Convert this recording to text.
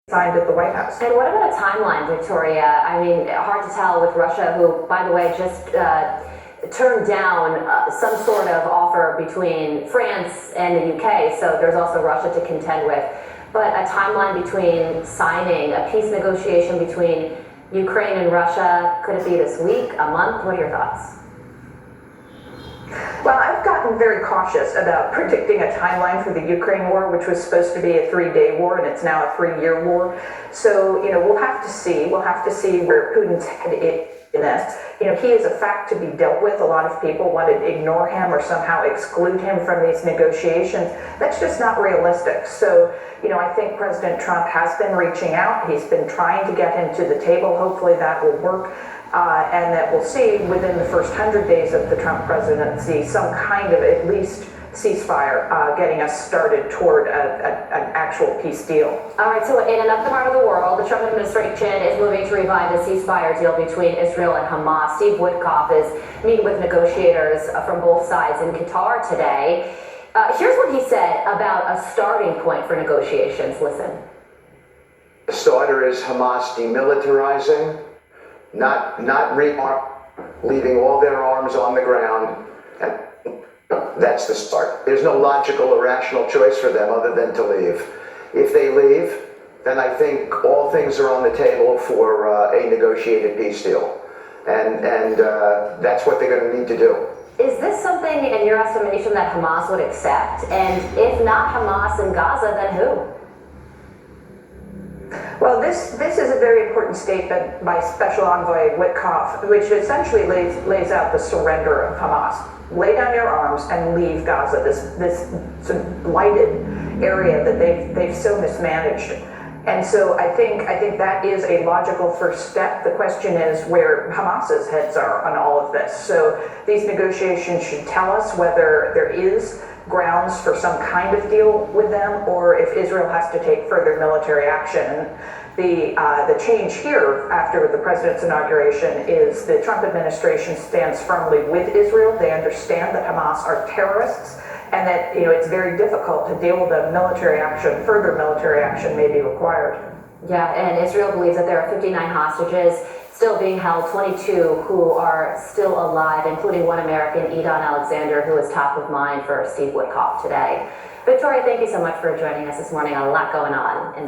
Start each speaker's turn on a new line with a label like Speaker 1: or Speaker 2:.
Speaker 1: signed at the White House.
Speaker 2: And what about a timeline, Victoria? I mean, hard to tell with Russia, who, by the way, just turned down some sort of offer between France and the UK, so there's also Russia to contend with. But a timeline between signing a peace negotiation between Ukraine and Russia, could it be this week, a month? What are your thoughts?
Speaker 1: Well, I've gotten very cautious about predicting a timeline for the Ukraine war, which was supposed to be a 3-day war, and it's now a 3-year war. So, we'll have to see. We'll have to see where Putin's head is in this. He is a fact to be dealt with. A lot of people want to ignore him or somehow exclude him from these negotiations. That's just not realistic. So, I think President Trump has been reaching out. He's been trying to get him to the table. Hopefully that will work. And that we'll see within the first 100 days of the Trump presidency some kind of at least ceasefire getting us started toward an actual peace deal.
Speaker 2: All right, so in another part of the world, the Trump administration is moving to revive the ceasefire deal between Israel and Hamas. Steve Witkoff is meeting with negotiators from both sides in Qatar today. Here's what he said about a starting point for negotiations. Listen.
Speaker 3: The starter is Hamas demilitarizing, not leaving all their arms on the ground, and that's the start. There's no logical or rational choice for them other than to leave. If they leave, then I think all things are on the table for a negotiated peace deal, and that's what they're going to need to do.
Speaker 2: Is this something, in your estimation, that Hamas would accept? And if not Hamas in Gaza, then who?
Speaker 1: Well, this is a very important statement by Special Envoy Witkoff, which essentially lays out the surrender of Hamas. Lay down your arms and leave Gaza, this sort of blighted area that they've so mismanaged. And so I think that is a logical first step. The question is where Hamas's heads are on all of this. So these negotiations should tell us whether there is grounds for some kind of deal with them, or if Israel has to take further military action. The change here after the president's inauguration is the Trump administration stands firmly with Israel. They understand that Hamas are terrorists, and that it's very difficult to deal with them. Military action, further military action may be required.
Speaker 2: Yeah, and Israel believes that there are 59 hostages still being held, 22 who are still alive, including one American, Edon Alexander, who is top of mind for Steve Witkoff today. Victoria, thank you so much for joining us this morning. A lot going on in